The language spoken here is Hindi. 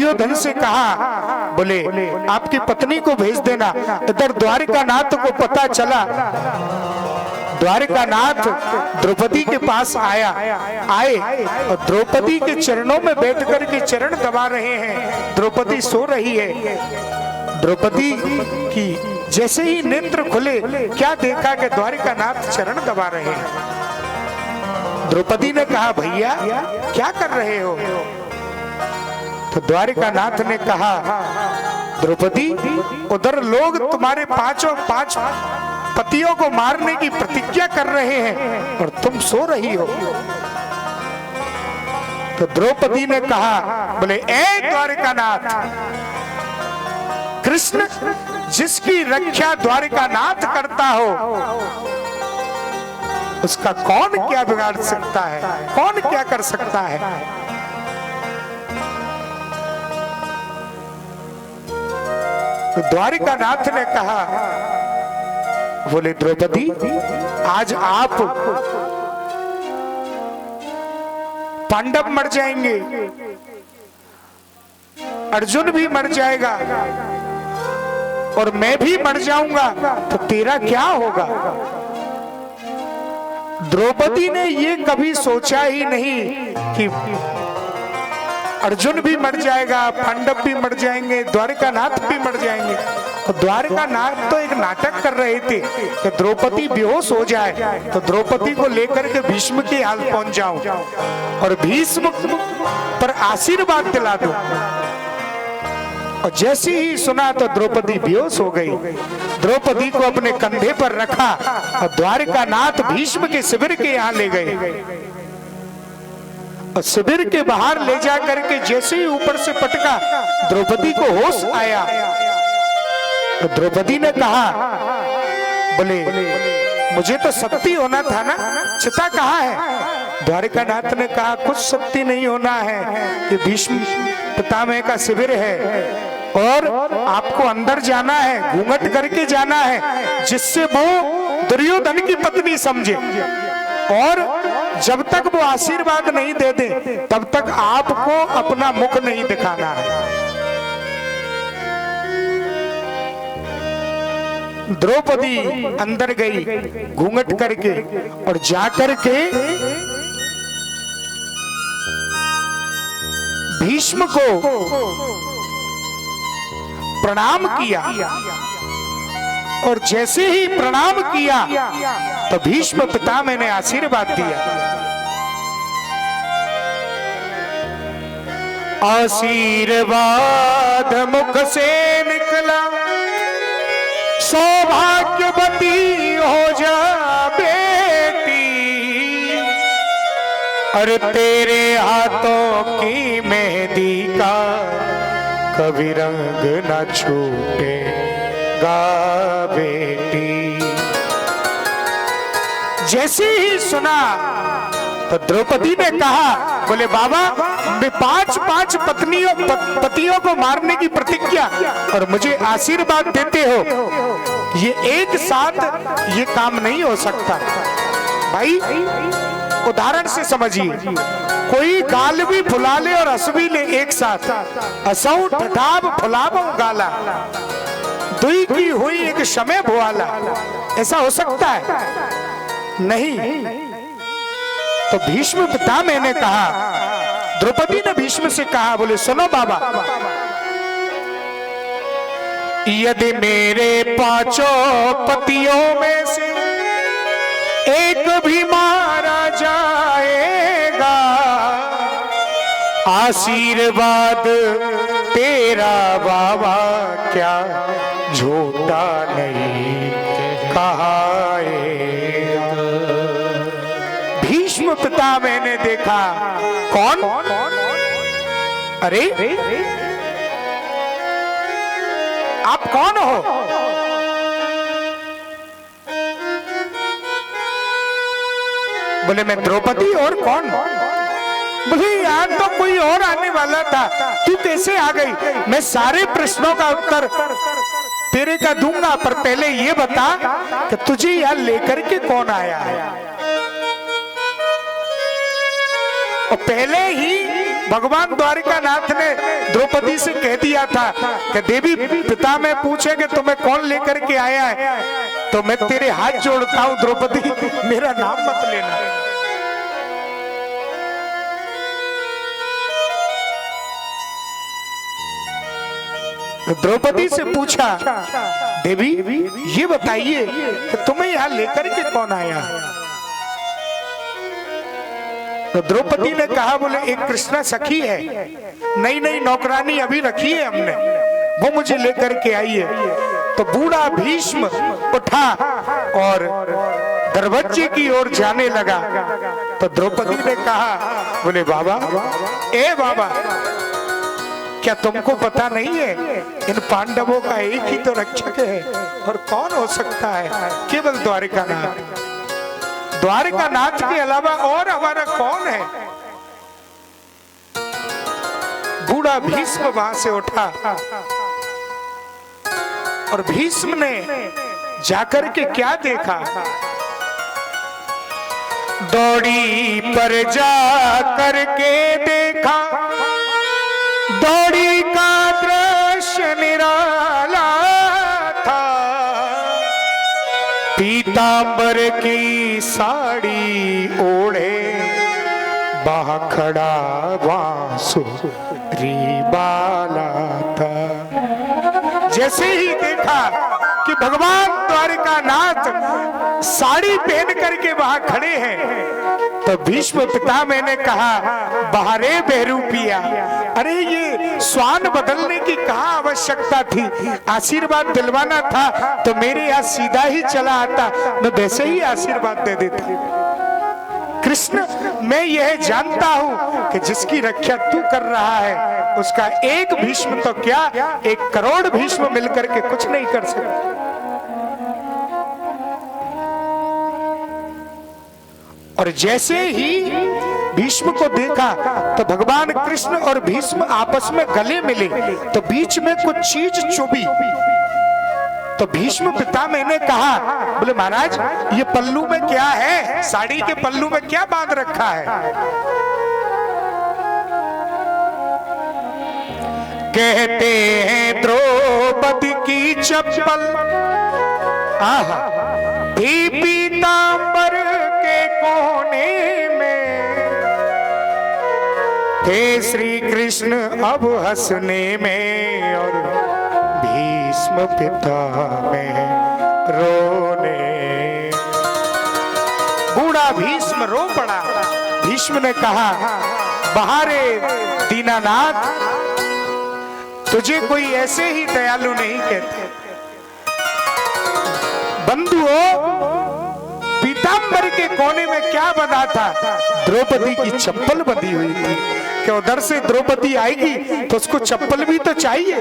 दुर्योधन से कहा, बोले आपकी पत्नी को भेज देना। इधर द्वारिकानाथ को पता चला, द्वारिकानाथ द्रौपदी के पास आए और द्रौपदी के चरणों में बैठ कर के चरण दबा रहे हैं। द्रौपदी सो रही है। द्रौपदी की जैसे ही नेत्र खुले, क्या देखा कि द्वारिकानाथ चरण दबा रहे हैं। द्रौपदी ने कहा, भैया क्या कर रहे हो? तो द्वारिकानाथ ने कहा, द्रौपदी उधर लोग तुम्हारे पांच पतियों को मारने की प्रतिज्ञा कर रहे हैं और तुम सो रही हो। तो द्रौपदी ने कहा, बोले ए द्वारिकानाथ, कृष्ण जिसकी रक्षा द्वारिकानाथ करता हो, उसका कौन क्या बिगाड़ सकता है, कौन क्या कर सकता है। तो द्वारिकानाथ ने कहा, बोले द्रौपदी आज आप पांडव मर जाएंगे, अर्जुन भी मर जाएगा और मैं भी मर जाऊंगा, तो तेरा क्या होगा? द्रौपदी ने ये कभी सोचा ही नहीं कि अर्जुन भी मर जाएगा, पांडव भी मर जाएंगे, द्वारिकानाथ भी मर जाएंगे। तो द्वारिकानाथ तो एक नाटक कर रहे थे कि द्रौपदी बेहोश हो जाए तो द्रौपदी को लेकर के भीष्म के हाल पहुंच जाऊं और भीष्म पर आशीर्वाद दिला दूं। और जैसे ही सुना तो द्रौपदी बेहोश हो गई। द्रौपदी को अपने कंधे पर रखा और द्वारिकानाथ भीष्म के शिविर के यहाँ ले गए और शिविर के बाहर ले जा करके जैसे ही ऊपर से पटका, द्रौपदी को होश आया। तो द्रौपदी ने कहा, बोले मुझे तो शक्ति होना था ना, चिता कहाँ है? द्वारिकानाथ ने कहा, कुछ शक्ति नहीं होना है, ये भीष्म पितामह का शिविर है और आपको अंदर जाना है, घूंघट करके जाना है, जिससे वो दुर्योधन की पत्नी समझे और जब तक वो आशीर्वाद नहीं दे दे तब तक आपको अपना मुख नहीं दिखाना है। द्रौपदी अंदर गई घूंघट करके और जाकर के भीष्म को प्रणाम किया और जैसे ही प्रणाम किया तो भीष्म पितामह ने आशीर्वाद दिया। आशीर्वाद मुख से निकला, सौभाग्यवती हो जा बेटी, अरे तेरे हाथों की मेहंदी का कभी रंग न छूटेगा बेटी। जैसे ही सुना तो द्रौपदी ने कहा, बोले बाबा मैं पांच पतियों को मारने की प्रतिज्ञा और मुझे आशीर्वाद देते हो, ये एक साथ ये काम नहीं हो सकता। भाई उदाहरण से समझिए, कोई गाल भी फुला ले और हंस भी ले एक साथ, हंसऊ ठठाब फुलावऊ गाला, दुई की हुई एक शमे भुआला, ऐसा हो सकता है? नहीं। तो भीष्म पितामह ने कहा, द्रौपदी ने भीष्म से कहा, बोले सुनो बाबा, यदि मेरे पांचों पतियों में से एक भी मारा जाएगा, आशीर्वाद तेरा बाबा क्या झूठा नहीं कहाएगा। भीष्म पितामह ने देखा, कौन? अरे आप कौन हो? बोले मैं द्रौपदी, और कौन? बोले यार तो कोई और आने वाला था, तू कैसे आ गई? मैं सारे प्रश्नों का उत्तर तेरे का दूंगा, पर पहले ये बता कि तुझे यहाँ लेकर के कौन आया है? और पहले ही भगवान द्वारिकानाथ ने द्रौपदी से कह दिया था कि देवी पिता में पूछे कि तुम्हें कौन लेकर के आया है तो मैं तेरे हाथ जोड़ता हूं द्रौपदी, मेरा नाम मत लेना। द्रौपदी से पूछा, देवी ये बताइए कि तुम्हें यहां लेकर के कौन आया? तो द्रौपदी ने कहा, बोले एक कृष्णा सखी है, नई नई नौकरानी अभी रखी है हमने, वो मुझे लेकर के आई है। तो बूढ़ा भीष्म उठा और दरवाजे की ओर जाने लगा। तो द्रौपदी ने कहा, बोले बाबा, ए बाबा, क्या तुमको पता नहीं है इन पांडवों का एक ही तो रक्षक है और कौन हो सकता है? केवल द्वारिकानाथ। द्वारिकानाथ के अलावा और हमारा कौन है? बूढ़ा भीष्म वहां से उठा और भीष्म ने जाकर के क्या देखा? दौड़ी पर जा करके देखा, दौड़ी का दृश्य निराला था, पीतांबर की साड़ी ओढ़े वहां खड़ा बांसुरी बाला था। जैसे ही देखा कि भगवान द्वारिकानाथ साड़ी पहन करके वहां खड़े हैं तो भीष्म पितामह ने कहा, बाहरे बहरूपिया, अरे ये स्वान बदलने की कहाँ आवश्यकता थी? आशीर्वाद दिलवाना था तो मेरे यहाँ सीधा ही चला आता, मैं वैसे ही आशीर्वाद दे देता। कृष्ण, मैं यह जानता हूं कि जिसकी रक्षा तू कर रहा है उसका एक भीष्म तो क्या 1 करोड़ भीष्म मिलकर के कुछ नहीं कर सकते। और जैसे ही भीष्म को देखा तो भगवान कृष्ण और भीष्म आपस में गले मिले तो बीच में कुछ चीज चुभी। तो भीष्म पितामह ने कहा, बोले महाराज ये पल्लू में क्या है? साड़ी के पल्लू में क्या बांध रखा है? कहते हैं द्रौपदी की चप्पल आहा थी पीतांबर के कोने में, थे श्री कृष्ण अब हंसने में और भीष्म पिता में रोने। बूढ़ा भीष्म रो पड़ा। भीष्म ने कहा, बहारे दीनानाथ, तुझे कोई ऐसे ही दयालु नहीं कहते। बंधुओं, पीतांबर के कोने में क्या बंधा था? द्रौपदी की चप्पल बंधी हुई थी। कि उधर से द्रौपदी आएगी तो उसको चप्पल भी तो चाहिए।